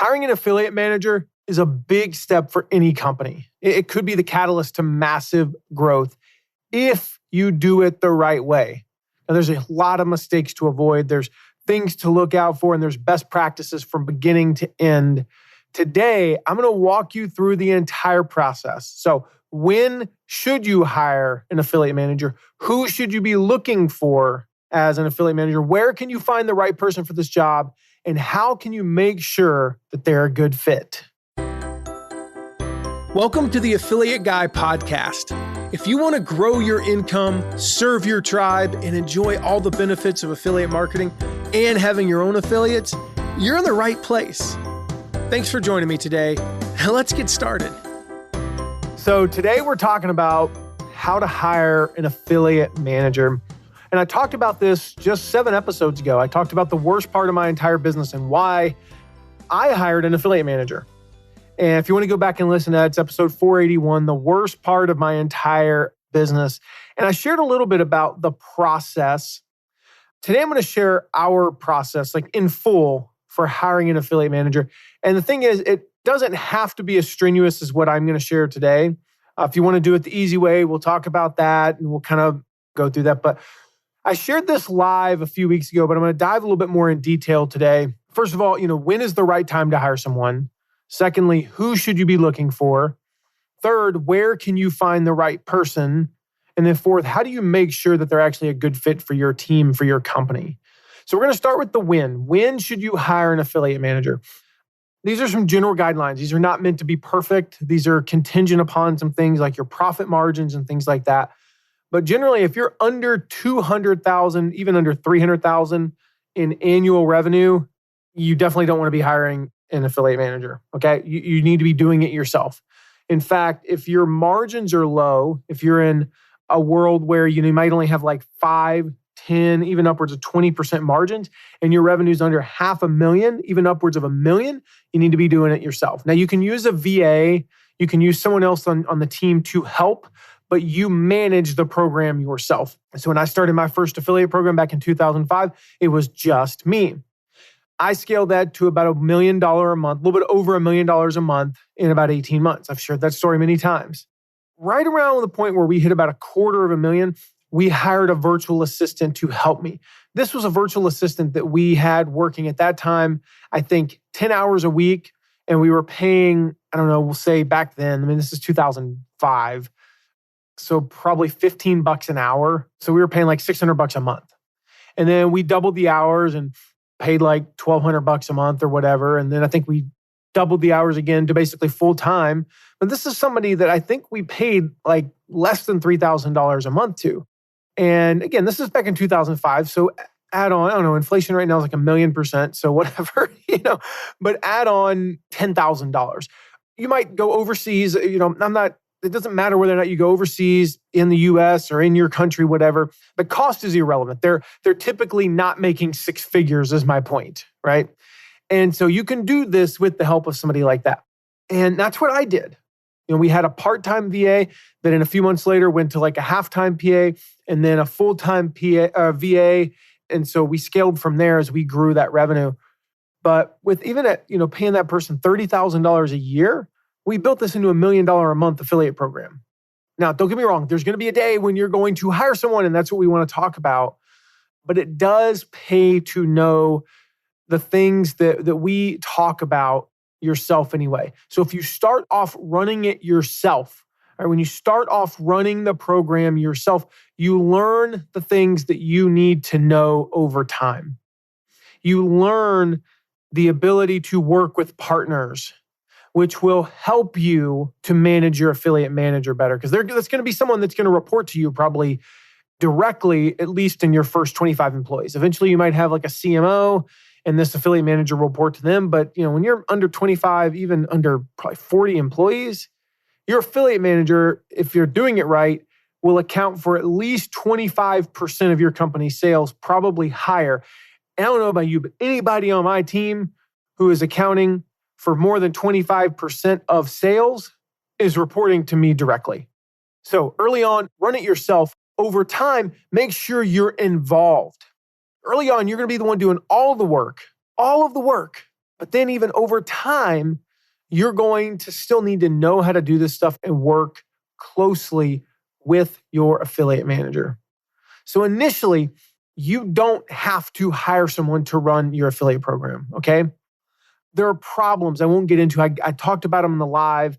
Hiring an affiliate manager is a big step for any company. It could be the catalyst to massive growth if you do it the right way. Now, there's a lot of mistakes to avoid. There's things to look out for, and there's best practices from beginning to end. Today, I'm going to walk you through the entire process. So, when should you hire an affiliate manager? Who should you be looking for as an affiliate manager? Where can you find the right person for this job? And how can you make sure that they're a good fit? Welcome to the Affiliate Guy podcast. If you want to grow your income, serve your tribe, and enjoy all the benefits of affiliate marketing and having your own affiliates, you're in the right place. Thanks for joining me today. Let's get started. So today we're talking about how to hire an affiliate manager. And I talked about this just 7 episodes ago. I talked about the worst part of my entire business and why I hired an affiliate manager. And if you want to go back and listen to that, it's episode 481, the worst part of my entire business. And I shared a little bit about the process. Today, I'm going to share our process, like in full, for hiring an affiliate manager. And the thing is, it doesn't have to be as strenuous as what I'm going to share today. If you want to do it the easy way, we'll talk about that and we'll kind of go through that. But I shared this live a few weeks ago, but I'm going to dive a little bit more in detail today. First of all, when is the right time to hire someone? Secondly, who should you be looking for? Third, where can you find the right person? And then fourth, how do you make sure that they're actually a good fit for your team, for your company? So we're going to start with the when. When should you hire an affiliate manager? These are some general guidelines. These are not meant to be perfect. These are contingent upon some things like your profit margins and things like that. But generally, if you're under 200,000, even under 300,000 in annual revenue, you definitely don't want to be hiring an affiliate manager, okay? You need to be doing it yourself. In fact, if your margins are low, if you're in a world where you might only have like 5, 10, even upwards of 20% margins, and your revenue's under $500,000, even upwards of $1 million, you need to be doing it yourself. Now, you can use a VA, you can use someone else on the team to help, but you manage the program yourself. So when I started my first affiliate program back in 2005, it was just me. I scaled that to about $1 million a month, a little bit over $1 million a month in about 18 months. I've shared that story many times. Right around the point where we hit about $250,000, we hired a virtual assistant to help me. This was a virtual assistant that we had working at that time, I think 10 hours a week. And we were paying, I don't know, we'll say back then, this is 2005. So probably $15 an hour. So we were paying like $600 a month. And then we doubled the hours and paid like $1,200 a month or whatever. And then I think we doubled the hours again to basically full time. But this is somebody that I think we paid like less than $3,000 a month to. And again, this is back in 2005. So add on, I don't know, inflation right now is like 1,000,000%. So whatever, but add on $10,000. You might go overseas, it doesn't matter whether or not you go overseas in the US or in your country, whatever. The cost is irrelevant. They're typically not making 6 figures is my point, right? And so you can do this with the help of somebody like that. And that's what I did. We had a part-time VA that in a few months later went to like a half-time PA and then a full-time VA. And so we scaled from there as we grew that revenue. But with even at, paying that person $30,000 a year, we built this into $1 million a month affiliate program. Now, don't get me wrong. There's going to be a day when you're going to hire someone, and that's what we want to talk about. But it does pay to know the things that we talk about yourself anyway. So if you start off running it yourself, right, when you start off running the program yourself, you learn the things that you need to know over time. You learn the ability to work with partners, which will help you to manage your affiliate manager better. Because that's going to be someone that's going to report to you probably directly, at least in your first 25 employees. Eventually, you might have like a CMO and this affiliate manager will report to them. But when you're under 25, even under probably 40 employees, your affiliate manager, if you're doing it right, will account for at least 25% of your company's sales, probably higher. And I don't know about you, but anybody on my team who is accounting for more than 25% of sales is reporting to me directly. So early on, run it yourself. Over time, make sure you're involved. Early on, you're going to be the one doing all of the work, But then even over time, you're going to still need to know how to do this stuff and work closely with your affiliate manager. So initially, you don't have to hire someone to run your affiliate program, okay? There are problems I won't get into. I talked about them in the live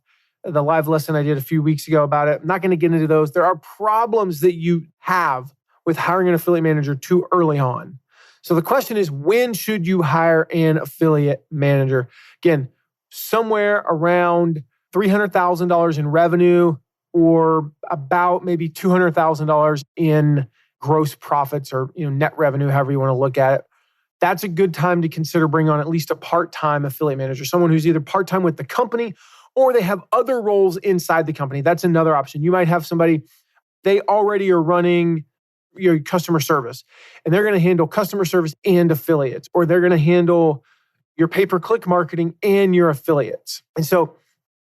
lesson I did a few weeks ago about it. I'm not going to get into those. There are problems that you have with hiring an affiliate manager too early on. So the question is, when should you hire an affiliate manager? Again, somewhere around $300,000 in revenue or about maybe $200,000 in gross profits or net revenue, however you want to look at it. That's a good time to consider bringing on at least a part-time affiliate manager, someone who's either part-time with the company or they have other roles inside the company. That's another option. You might have somebody, they already are running your customer service and they're going to handle customer service and affiliates, or they're going to handle your pay-per-click marketing and your affiliates. And so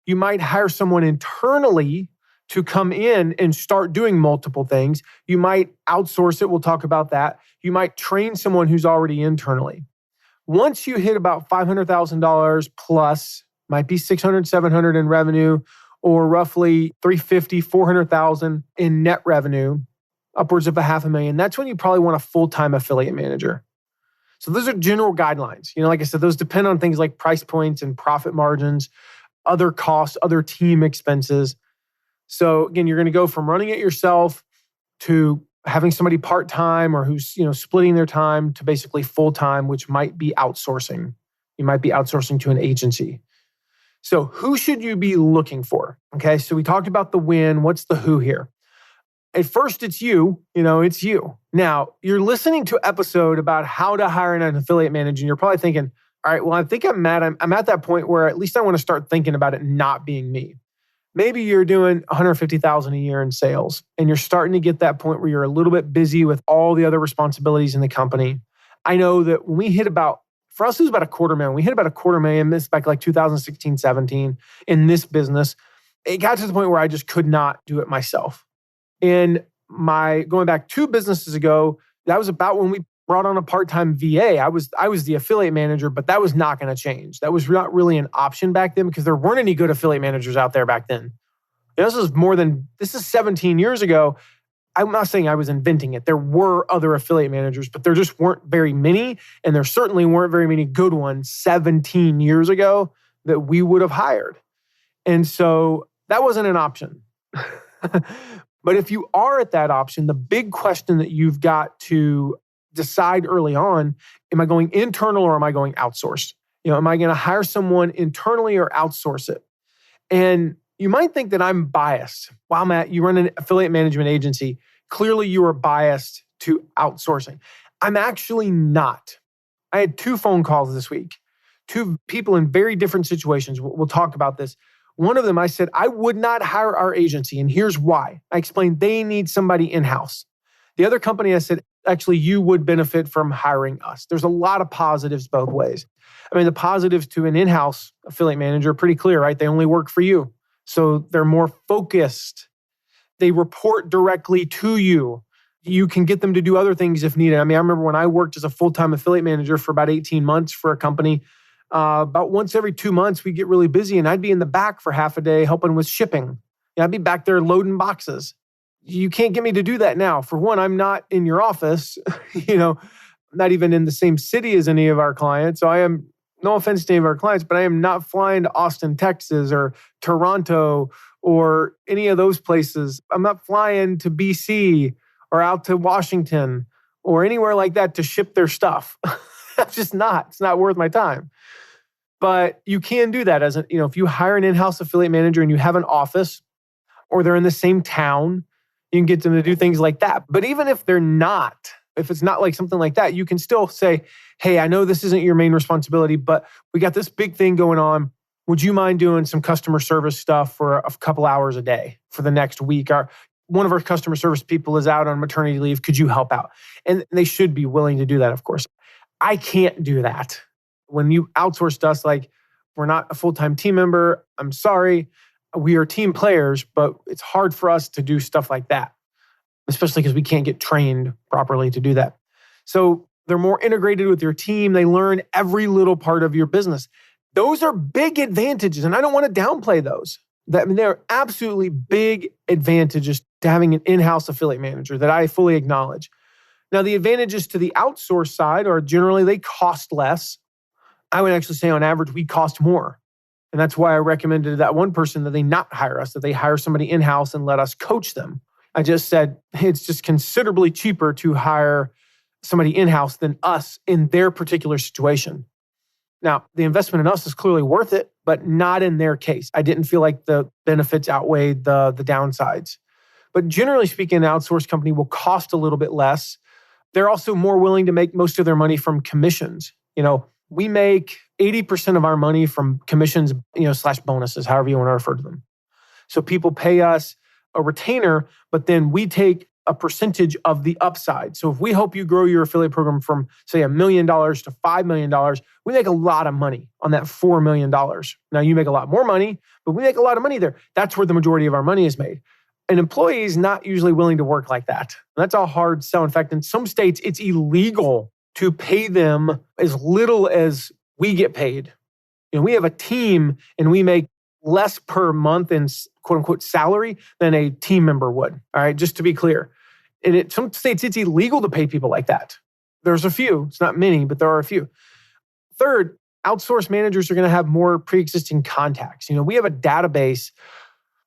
you might hire someone internally to come in and start doing multiple things. You might outsource it. We'll talk about that. You might train someone who's already internally. Once you hit about $500,000 plus, might be 600, 700 in revenue, or roughly 350, 400,000 in net revenue, upwards of $500,000. That's when you probably want a full-time affiliate manager. So those are general guidelines. Like I said, those depend on things like price points and profit margins, other costs, other team expenses. So again, you're going to go from running it yourself to having somebody part-time or who's splitting their time to basically full-time, which might be outsourcing. You might be outsourcing to an agency. So who should you be looking for? Okay, so we talked about the when. What's the who here? At first, it's you. It's you. Now, you're listening to an episode about how to hire an affiliate manager, and you're probably thinking, all right, well, I think I'm at that point where at least I want to start thinking about it not being me. Maybe you're doing $150,000 a year in sales, and you're starting to get that point where you're a little bit busy with all the other responsibilities in the company. I know that when we hit for us, it was about $250,000. We hit about $250,000, this back like 2016, 17 in this business. It got to the point where I just could not do it myself. And going back 2 businesses ago, that was about when we brought on a part-time VA. I was the affiliate manager, but that was not going to change. That was not really an option back then because there weren't any good affiliate managers out there back then. This is 17 years ago. I'm not saying I was inventing it. There were other affiliate managers, but there just weren't very many. And there certainly weren't very many good ones 17 years ago that we would have hired. And so that wasn't an option. But if you are at that option, the big question that you've got to decide early on, am I going internal or am I going outsourced? Am I going to hire someone internally or outsource it? And you might think that I'm biased. Wow, Matt, you run an affiliate management agency. Clearly you are biased to outsourcing. I'm actually not. I had 2 phone calls this week, 2 people in very different situations. We'll talk about this. One of them, I said, I would not hire our agency, and here's why. I explained they need somebody in-house. The other company, I said, actually, you would benefit from hiring us. There's a lot of positives both ways. The positives to an in-house affiliate manager are pretty clear, right? They only work for you. So they're more focused. They report directly to you. You can get them to do other things if needed. I remember when I worked as a full-time affiliate manager for about 18 months for a company, about once every 2 months, we'd get really busy and I'd be in the back for half a day helping with shipping. I'd be back there loading boxes. You can't get me to do that now. For one, I'm not in your office, I'm not even in the same city as any of our clients. So I am, no offense to any of our clients, but I am not flying to Austin, Texas or Toronto or any of those places. I'm not flying to BC or out to Washington or anywhere like that to ship their stuff. That's just not. It's not worth my time. But you can do that if you hire an in-house affiliate manager and you have an office or they're in the same town, you can get them to do things like that. But even if they're not, if it's not like something like that, you can still say, hey, I know this isn't your main responsibility, but we got this big thing going on. Would you mind doing some customer service stuff for a couple hours a day for the next week? One of our customer service people is out on maternity leave. Could you help out? And they should be willing to do that, of course. I can't do that. When you outsource us, we're not a full-time team member. I'm sorry. We are team players, but it's hard for us to do stuff like that, especially because we can't get trained properly to do that. So They're more integrated with your team. They learn every little part of your business. Those are big advantages, and I don't want to downplay those. They're absolutely big advantages to having an in-house affiliate manager that I fully acknowledge. Now, the advantages to the outsource side are generally they cost less. I would actually say on average, we cost more. And that's why I recommended to that one person that they not hire us, that they hire somebody in-house and let us coach them. I just said it's just considerably cheaper to hire somebody in-house than us in their particular situation. Now, the investment in us is clearly worth it, but not in their case. I didn't feel like the benefits outweighed the downsides. But generally speaking, an outsourced company will cost a little bit less. They're also more willing to make most of their money from commissions. We make 80% of our money from commissions, / bonuses, however you want to refer to them. So people pay us a retainer, but then we take a percentage of the upside. So if we help you grow your affiliate program from, say, $1 million to $5 million, we make a lot of money on that $4 million. Now, you make a lot more money, but we make a lot of money there. That's where the majority of our money is made. An employee is not usually willing to work like that. That's a hard sell. In fact, in some states, it's illegal to pay them as little as we get paid. We have a team and we make less per month in quote unquote salary than a team member would. All right, just to be clear. And in some states, it's illegal to pay people like that. There's a few. It's not many, but there are a few. Third, outsourced managers are going to have more pre-existing contacts. We have a database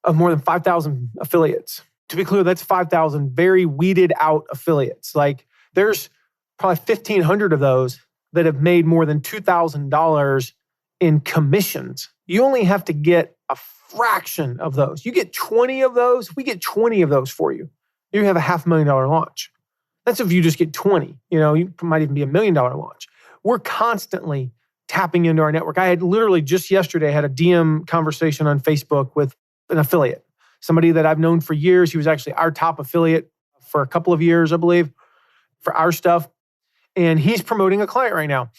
of more than 5,000 affiliates. To be clear, that's 5,000 very weeded out affiliates. Like there's probably 1,500 of those that have made more than $2,000 in commissions. You only have to get a fraction of those. You get 20 of those, we get 20 of those for you. You have a $500,000 launch. That's if you just get 20. You might even be $1 million launch. We're constantly tapping into our network. I had literally just yesterday had a DM conversation on Facebook with an affiliate, somebody that I've known for years. He was actually our top affiliate for a couple of years, I believe, for our stuff. And he's promoting a client right now.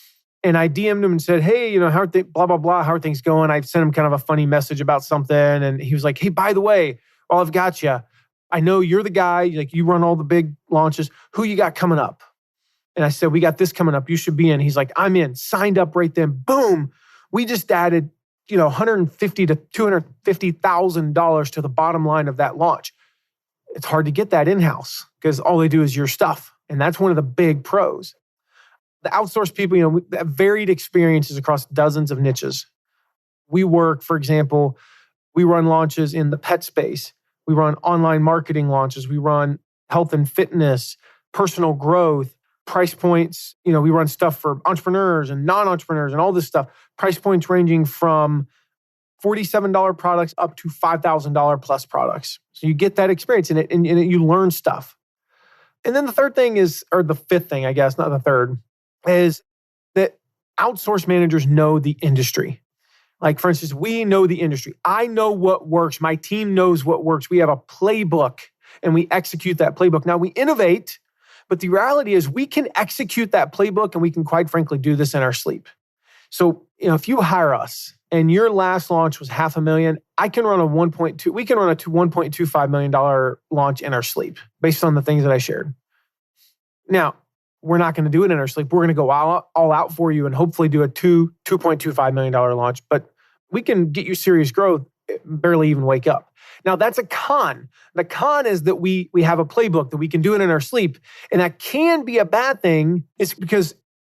And I DM'd him and said, hey, how are blah, blah, blah, how are things going? I sent him kind of a funny message about something. And he was like, hey, by the way, while I've got you, I know you're the guy, like you run all the big launches. Who you got coming up? And I said, we got this coming up. You should be in. He's like, I'm in. Signed up right then. Boom. We just added, $150,000 to $250,000 to the bottom line of that launch. It's hard to get that in-house because all they do is your stuff. And that's one of the big pros. The outsourced people, we have varied experiences across dozens of niches. We work, for example, we run launches in the pet space. We run online marketing launches. We run health and fitness, personal growth, price points. We run stuff for entrepreneurs and non-entrepreneurs and all this stuff. Price points ranging from $47 products up to $5,000 plus products. So you get that experience in it and you learn stuff. And then the third thing is, or the fifth thing, I guess, not the third, is that outsourced managers know the industry. Like, for instance, we know the industry. I know what works. My team knows what works. We have a playbook and we execute that playbook. Now, we innovate, but the reality is we can execute that playbook and we can, quite frankly, do this in our sleep. So, if you hire us and your last launch was $500,000, we can run a $1.25 million launch in our sleep based on the things that I shared. Now, we're not going to do it in our sleep. We're going to go all out for you and hopefully do a $2.25 million launch. But we can get you serious growth, barely even wake up. Now, that's a con. The con is that we have a playbook that we can do it in our sleep. And that can be a bad thing. It's because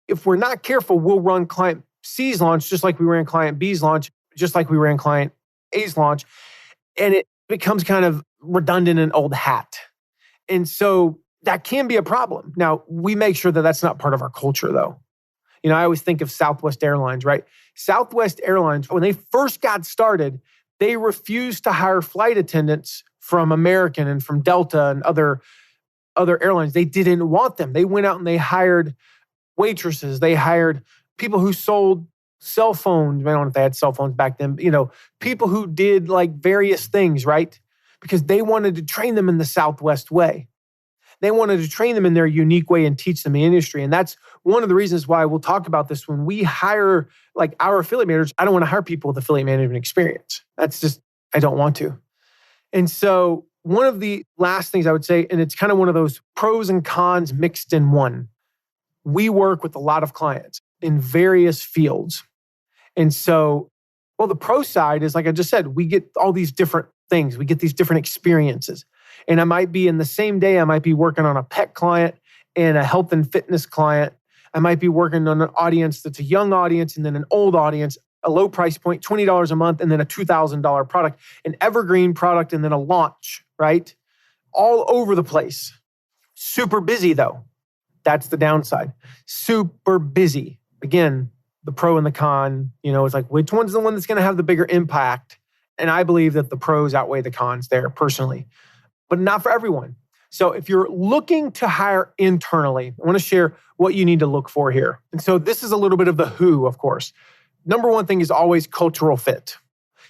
if we're not careful, we'll run client C's launch just like we ran client B's launch, just like we ran client A's launch. And it becomes kind of redundant and old hat. And so that can be a problem. Now, we make sure that that's not part of our culture, though. I always think of Southwest Airlines, right? Southwest Airlines, when they first got started, they refused to hire flight attendants from American and from Delta and other airlines. They didn't want them. They went out and they hired waitresses. They hired people who sold cell phones. I don't know if they had cell phones back then. People who did like various things, right? Because they wanted to train them in the Southwest way. They wanted to train them in their unique way and teach them the industry. And that's one of the reasons why we'll talk about this when we hire like our affiliate managers. I don't want to hire people with affiliate management experience. That's just, I don't want to. And so one of the last things I would say, and it's kind of one of those pros and cons mixed in one. we work with a lot of clients in various fields. And so, well, the pro side is, like I just said, we get all these different things. We get these different experiences. And I might be in the same day, I might be working on a pet client and a health and fitness client. I might be working on an audience that's a young audience and then an old audience, a low price point, $20 a month, and then a $2,000 product, an evergreen product, and then a launch, right? All over the place. Super busy though. That's the downside. Super busy. Again, the pro and the con, it's like, which one's the one that's going to have the bigger impact? And I believe that the pros outweigh the cons there personally, but not for everyone. So if you're looking to hire internally, I want to share what you need to look for here. And so this is a little bit of the who, of course. Number one thing is always cultural fit.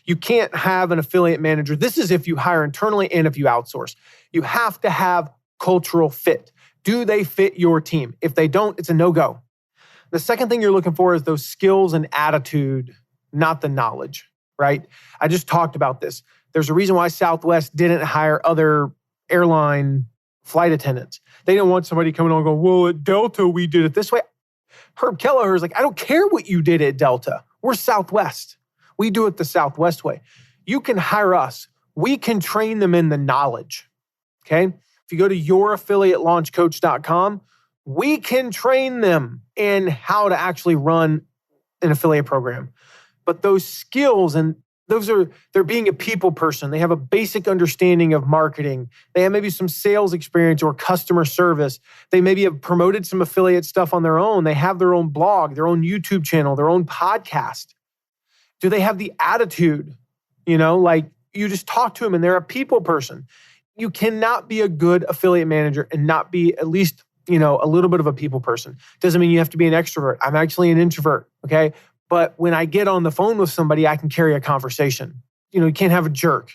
You can't have an affiliate manager. This is if you hire internally and if you outsource. You have to have cultural fit. Do they fit your team? If they don't, it's a no-go. The second thing you're looking for is those skills and attitude, not the knowledge, right? I just talked about this. There's a reason why Southwest didn't hire other airline flight attendants. They didn't want somebody coming on and going, well, at Delta, we did it this way. Herb Kelleher is like, I don't care what you did at Delta. We're Southwest. We do it the Southwest way. You can hire us. We can train them in the knowledge, okay? If you go to youraffiliatelaunchcoach.com, we can train them in how to actually run an affiliate program. But those skills, and they're being a people person. They have a basic understanding of marketing. They have maybe some sales experience or customer service. They maybe have promoted some affiliate stuff on their own. They have their own blog, their own YouTube channel, their own podcast. Do they have the attitude? Like you just talk to them and they're a people person. You cannot be a good affiliate manager and not be at least, a little bit of a people person. Doesn't mean you have to be an extrovert. I'm actually an introvert, okay? But when I get on the phone with somebody, I can carry a conversation. You can't have a jerk.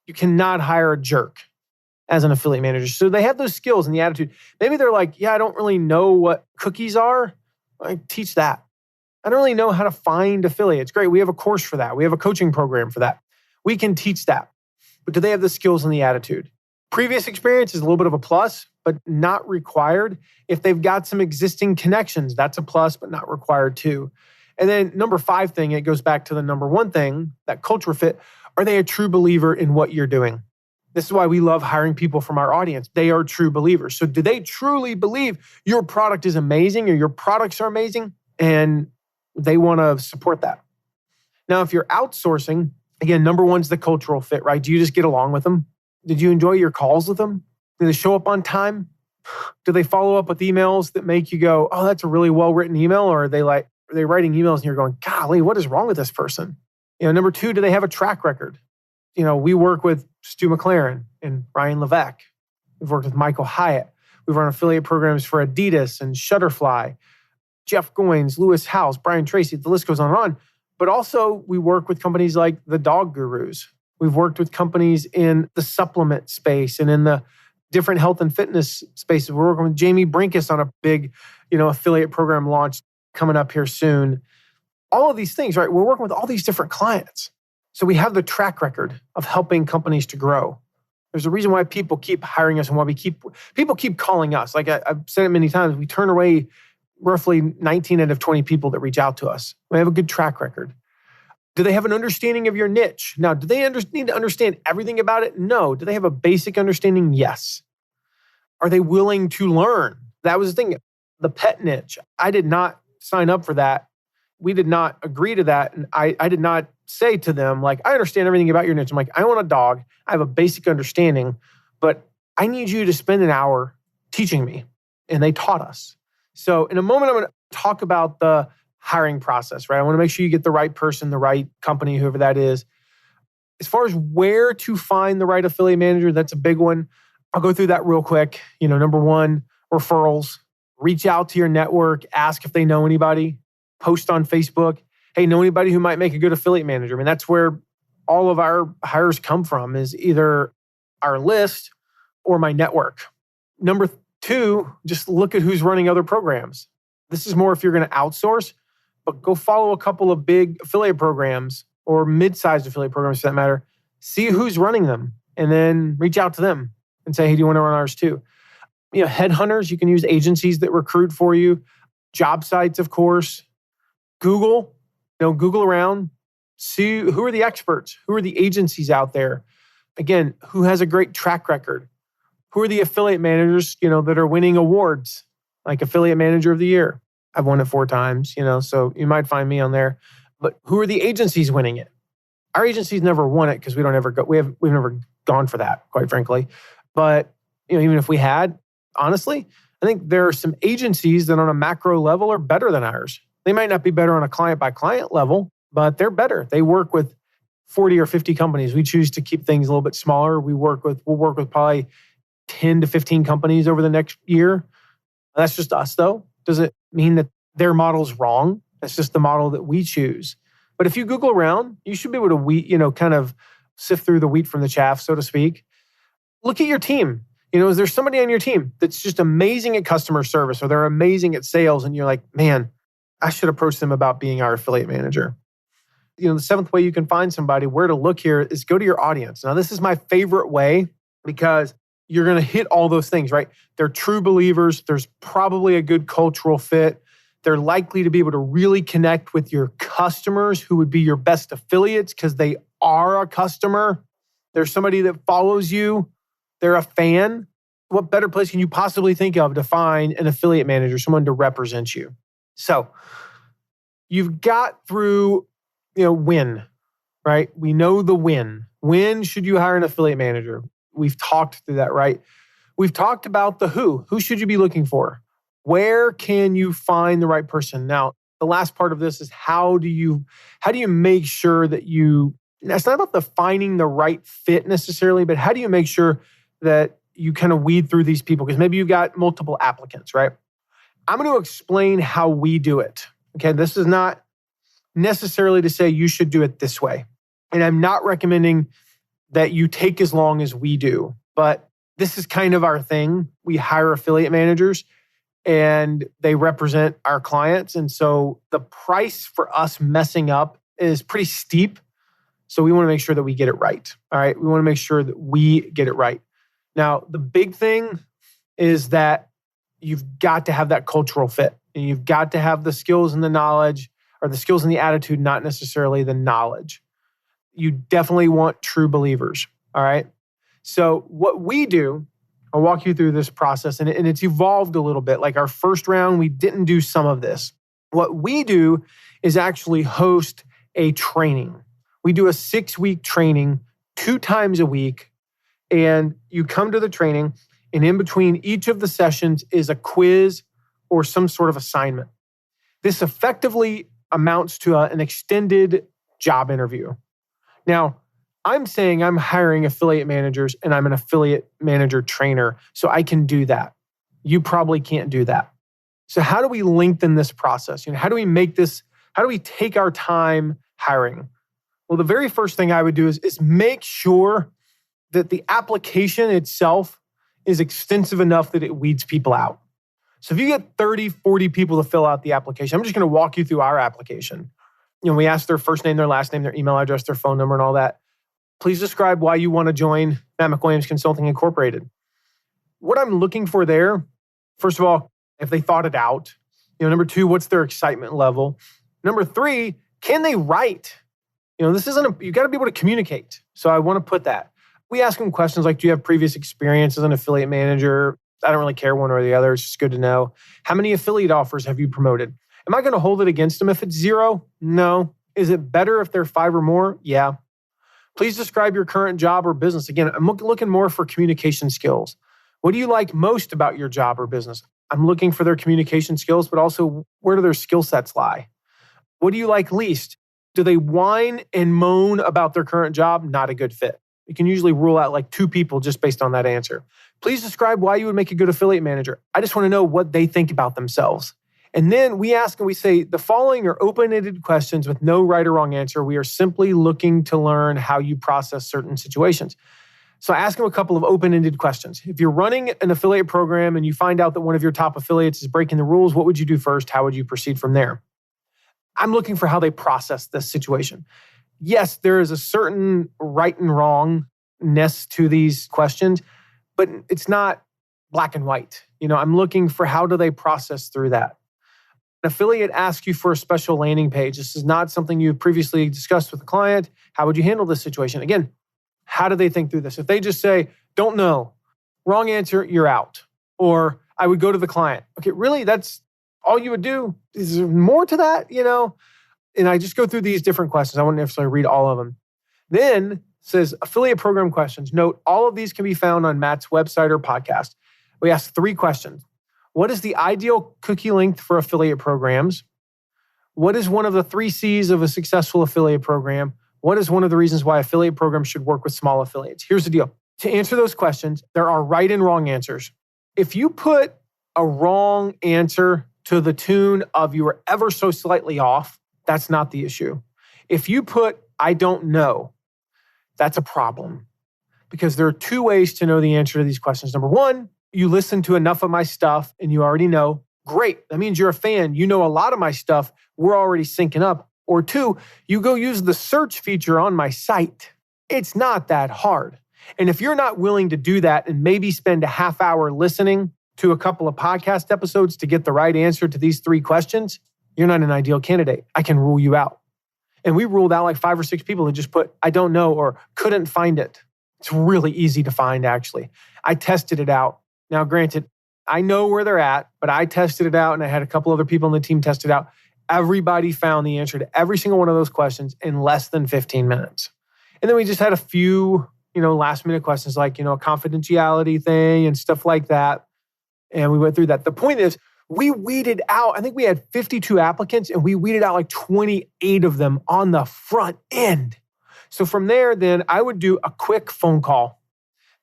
You cannot hire a jerk as an affiliate manager. So they have those skills and the attitude. Maybe they're like, yeah, I don't really know what cookies are. I teach that. I don't really know how to find affiliates. Great. We have a course for that. We have a coaching program for that. We can teach that. But do they have the skills and the attitude? Previous experience is a little bit of a plus, but not required. If they've got some existing connections, that's a plus, but not required too. And then number 5 thing, it goes back to the number 1 thing, that culture fit. Are they a true believer in what you're doing? This is why we love hiring people from our audience. They are true believers. So do they truly believe your product is amazing or your products are amazing? And they want to support that. Now, if you're outsourcing, again, number 1's the cultural fit, right? Do you just get along with them? Did you enjoy your calls with them? Do they show up on time? Do they follow up with emails that make you go, oh, that's a really well-written email? Or are they writing emails and you're going, golly, what is wrong with this person? Number 2, do they have a track record? We work with Stu McLaren and Ryan Levesque. We've worked with Michael Hyatt. We've run affiliate programs for Adidas and Shutterfly, Jeff Goins, Lewis House, Brian Tracy, the list goes on and on. But also we work with companies like the Dog Gurus. We've worked with companies in the supplement space and in the different health and fitness spaces. We're working with Jamie Brinkus on a big, affiliate program launch coming up here soon. All of these things, right? We're working with all these different clients. So we have the track record of helping companies to grow. There's a reason why people keep hiring us and why people keep calling us. Like I've said it many times, we turn away roughly 19 out of 20 people that reach out to us. We have a good track record. Do they have an understanding of your niche? Now, do they need to understand everything about it? No. Do they have a basic understanding? Yes. Are they willing to learn? That was the thing. The pet niche, I did not sign up for that. We did not agree to that. And I did not say to them, like, I understand everything about your niche. I'm like, I want a dog. I have a basic understanding, but I need you to spend an hour teaching me. And they taught us. So in a moment, I'm going to talk about the hiring process, right? I want to make sure you get the right person, the right company, whoever that is. As far as where to find the right affiliate manager, that's a big one. I'll go through that real quick. Number 1, referrals. Reach out to your network. Ask if they know anybody. Post on Facebook. Hey, know anybody who might make a good affiliate manager? I mean, that's where all of our hires come from, is either our list or my network. Number 2, just look at who's running other programs. This is more if you're going to outsource, but go follow a couple of big affiliate programs or mid-sized affiliate programs for that matter. See who's running them and then reach out to them and say, hey, do you want to run ours too? Headhunters, you can use agencies that recruit for you. job sites, of course, Google, Google around, see who are the experts, who are the agencies out there. Again, who has a great track record? Who are the affiliate managers, that are winning awards, like Affiliate Manager of the Year? I've won it 4 times, so you might find me on there. But who are the agencies winning it? Our agency's never won it because we don't ever go. We've never gone for that, quite frankly. But even if we had, honestly, I think there are some agencies that on a macro level are better than ours. They might not be better on a client by client level, but they're better. They work with 40 or 50 companies. We choose to keep things a little bit smaller. We'll work with probably 10 to 15 companies over the next year. That's just us, though. Doesn't mean that their model's wrong. That's just the model that we choose. But if you Google around, you should be able to kind of sift through the wheat from the chaff, so to speak. Look at your team. Is there somebody on your team that's just amazing at customer service or they're amazing at sales and you're like, man, I should approach them about being our affiliate manager. The 7th way you can find somebody, where to look here, is go to your audience. Now, this is my favorite way because you're going to hit all those things, right? They're true believers. There's probably a good cultural fit. They're likely to be able to really connect with your customers who would be your best affiliates because they are a customer. There's somebody that follows you. They're a fan. What better place can you possibly think of to find an affiliate manager, someone to represent you? So you've got through, when, right? We know the when. When should you hire an affiliate manager? We've talked through that, right? We've talked about the who. Who should you be looking for? Where can you find the right person? Now, the last part of this is how do you make sure that it's not about finding the right fit necessarily, but how do you make sure that you kind of weed through these people? Because maybe you've got multiple applicants, right? I'm going to explain how we do it. Okay, this is not necessarily to say you should do it this way. And I'm not recommending that you take as long as we do, but this is kind of our thing. We hire affiliate managers and they represent our clients. And so the price for us messing up is pretty steep. So we want to make sure that we get it right. All right. We want to make sure that we get it right. Now, the big thing is that you've got to have that cultural fit and you've got to have the skills and the knowledge, or the skills and the attitude, not necessarily the knowledge. You definitely want true believers. All right. So what we do, I'll walk you through this process, and it's evolved a little bit. Like our first round, we didn't do some of this. What we do is actually host a training. We do a 6-week training 2 times a week, and you come to the training, and in between each of the sessions is a quiz or some sort of assignment. This effectively amounts to an extended job interview. Now, I'm saying I'm hiring affiliate managers and I'm an affiliate manager trainer, so I can do that. You probably can't do that. So how do we lengthen this process? How do we take our time hiring? Well, the very first thing I would do is make sure that the application itself is extensive enough that it weeds people out. So if you get 30, 40 people to fill out the application, I'm just going to walk you through our application. We ask their first name, their last name, their email address, their phone number, and all that. Please describe why you want to join Matt McWilliams Consulting Incorporated. What I'm looking for there, first of all, if they thought it out. Number 2, what's their excitement level? Number 3, can they write? You got to be able to communicate. So I want to put that. We ask them questions like, do you have previous experience as an affiliate manager? I don't really care one or the other. It's just good to know. How many affiliate offers have you promoted? Am I going to hold it against them if it's 0? No. Is it better if they're 5 or more? Yeah. Please describe your current job or business. Again, I'm looking more for communication skills. What do you like most about your job or business? I'm looking for their communication skills, but also where do their skill sets lie? What do you like least? Do they whine and moan about their current job? Not a good fit. You can usually rule out like 2 people just based on that answer. Please describe why you would make a good affiliate manager. I just want to know what they think about themselves. And then we ask and we say, the following are open-ended questions with no right or wrong answer. We are simply looking to learn how you process certain situations. So I ask them a couple of open-ended questions. If you're running an affiliate program and you find out that one of your top affiliates is breaking the rules, what would you do first? How would you proceed from there? I'm looking for how they process this situation. Yes, there is a certain right and wrongness to these questions, but it's not black and white. I'm looking for how do they process through that. An affiliate asks you for a special landing page. This is not something you've previously discussed with the client. How would you handle this situation? Again, how do they think through this? If they just say, don't know, wrong answer, you're out. Or I would go to the client. Okay, really? That's all you would do? Is there more to that? And I just go through these different questions. I won't necessarily read all of them. Then it says affiliate program questions. Note, all of these can be found on Matt's website or podcast. We ask 3 questions. What is the ideal cookie length for affiliate programs? What is one of the 3 C's of a successful affiliate program? What is one of the reasons why affiliate programs should work with small affiliates? Here's the deal. To answer those questions, there are right and wrong answers. If you put a wrong answer to the tune of you were ever so slightly off, that's not the issue. If you put, I don't know, that's a problem. Because there are 2 ways to know the answer to these questions. Number 1, you listen to enough of my stuff and you already know. Great. That means you're a fan. You know a lot of my stuff. We're already syncing up. Or 2, you go use the search feature on my site. It's not that hard. And if you're not willing to do that and maybe spend a half hour listening to a couple of podcast episodes to get the right answer to these 3 questions, you're not an ideal candidate. I can rule you out. And we ruled out like 5 or 6 people who just put, I don't know, or couldn't find it. It's really easy to find, actually. I tested it out. Now, granted, I know where they're at, but I tested it out and I had a couple other people on the team test it out. Everybody found the answer to every single one of those questions in less than 15 minutes. And then we just had a few, last minute questions like, a confidentiality thing and stuff like that. And we went through that. The point is, we weeded out, I think we had 52 applicants and we weeded out like 28 of them on the front end. So from there, then I would do a quick phone call.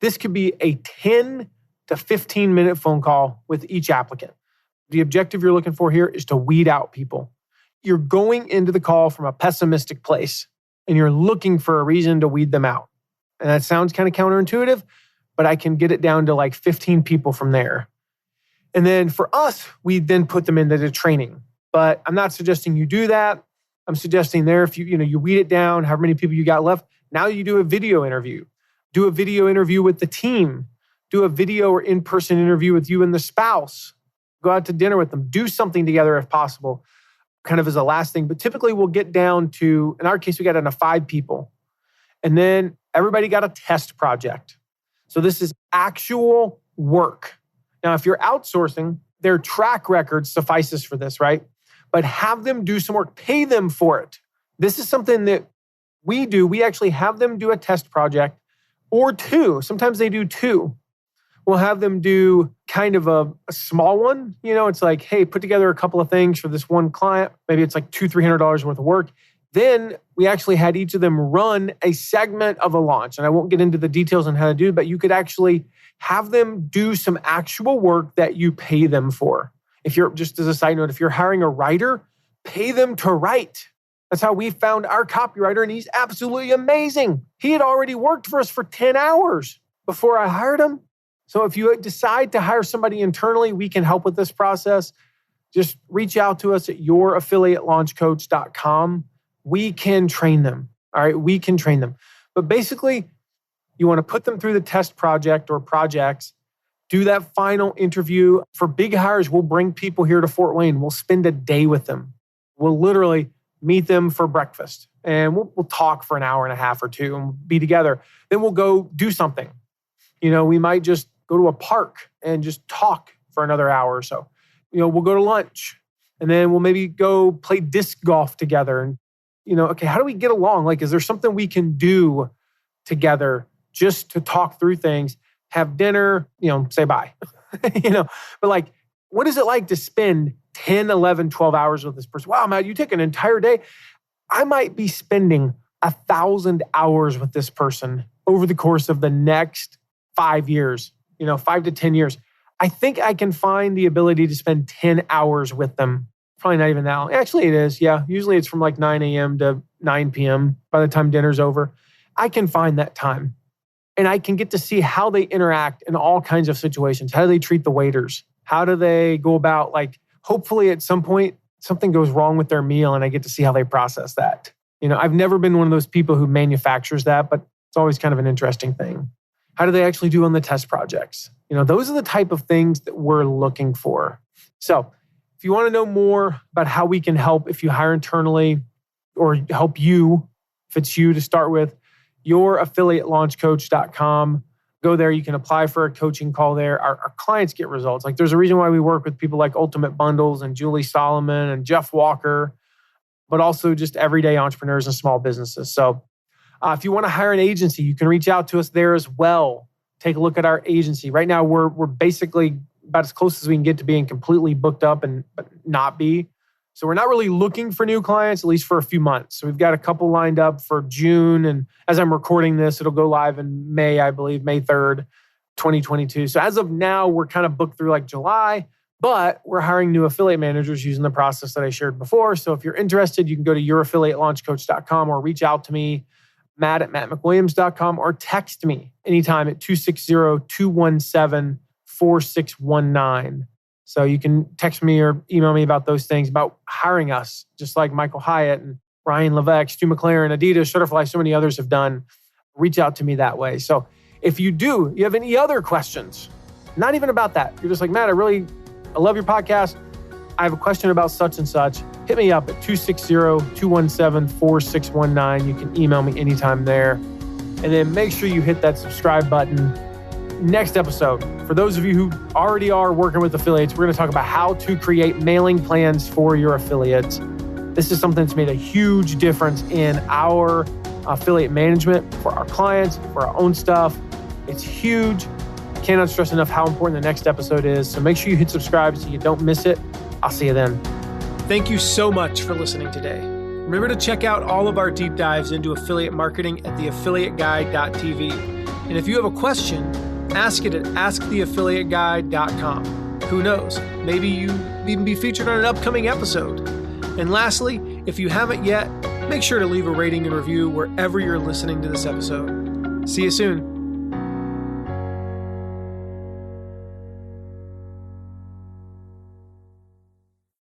This could be a 10 to 15 minute phone call with each applicant. The objective you're looking for here is to weed out people. You're going into the call from a pessimistic place and you're looking for a reason to weed them out. And that sounds kind of counterintuitive, but I can get it down to like 15 people from there. And then for us, we then put them into the training. But I'm not suggesting you do that. I'm suggesting there, if you weed it down, however many people you got left, now you do a video interview. Do a video interview with the team. Do a video or in-person interview with you and the spouse. Go out to dinner with them. Do something together if possible, kind of as a last thing. But typically we'll get down to, in our case, we got down to 5 people. And then everybody got a test project. So this is actual work. Now, if you're outsourcing, their track record suffices for this, right? But have them do some work. Pay them for it. This is something that we do. We actually have them do a test project or 2. Sometimes they do 2. We'll have them do kind of a small one. It's like, hey, put together a couple of things for this one client. Maybe it's like $200-$300 worth of work. Then we actually had each of them run a segment of a launch. And I won't get into the details on how to do it, but you could actually have them do some actual work that you pay them for. If you're, just as a side note, if you're hiring a writer, pay them to write. That's how we found our copywriter, and he's absolutely amazing. He had already worked for us for 10 hours before I hired him. So if you decide to hire somebody internally, we can help with this process. Just reach out to us at youraffiliatelaunchcoach.com. We can train them. All right, we can train them. But basically, you want to put them through the test project or projects, do that final interview. For big hires, we'll bring people here to Fort Wayne. We'll spend a day with them. We'll literally meet them for breakfast and we'll talk for an hour and a half or 2 and be together. Then we'll go do something. We might just go to a park and just talk for another hour or so. We'll go to lunch and then we'll maybe go play disc golf together. And, okay, how do we get along? Like, is there something we can do together just to talk through things, have dinner, say bye, but like, what is it like to spend 10, 11, 12 hours with this person? Wow, Matt, you take an entire day. I might be spending 1,000 hours with this person over the course of the next 5 years, 5 to 10 years. I think I can find the ability to spend 10 hours with them. Probably not even that long. Actually, it is. Yeah. Usually it's from like 9 a.m. to 9 p.m. by the time dinner's over. I can find that time. And I can get to see how they interact in all kinds of situations. How do they treat the waiters? How do they go about, like, hopefully at some point, something goes wrong with their meal and I get to see how they process that. I've never been one of those people who manufactures that, but it's always kind of an interesting thing. How do they actually do on the test projects? Those are the type of things that we're looking for. So If you want to know more about how we can help if you hire internally or help you, if it's you to start with, youraffiliatelaunchcoach.com. Go there. You can apply for a coaching call there. Our clients get results. Like there's a reason why we work with people like Ultimate Bundles and Julie Solomon and Jeff Walker, but also just everyday entrepreneurs and small businesses. So if you want to hire an agency, you can reach out to us there as well. Take a look at our agency. Right now, we're basically about as close as we can get to being completely booked up but not be. So we're not really looking for new clients, at least for a few months. So we've got a couple lined up for June. And as I'm recording this, it'll go live in May, I believe, May 3rd, 2022. So as of now, we're kind of booked through like July, but we're hiring new affiliate managers using the process that I shared before. So if you're interested, you can go to youraffiliatelaunchcoach.com or reach out to me, matt@mattmcwilliams.com, or text me anytime at 260-217-4619. So you can text me or email me about those things, about hiring us, just like Michael Hyatt and Ryan Levesque, Stu McLaren, Adidas, Shutterfly, so many others have done. Reach out to me that way. So if you have any other questions, not even about that, you're just like, Matt, I love your podcast. I have a question about such and such. Hit me up at 260-217-4619. You can email me anytime there. And then make sure you hit that subscribe button. Next episode, for those of you who already are working with affiliates, we're going to talk about how to create mailing plans for your affiliates. This is something that's made a huge difference in our affiliate management for our clients, for our own stuff. It's huge. Cannot stress enough how important the next episode is. So make sure you hit subscribe so you don't miss it. I'll see you then. Thank you so much for listening today. Remember to check out all of our deep dives into affiliate marketing at theaffiliateguide.tv. And if you have a question, ask it at asktheaffiliateguide.com. Who knows? Maybe you even be featured on an upcoming episode. And lastly, if you haven't yet, make sure to leave a rating and review wherever you're listening to this episode. See you soon.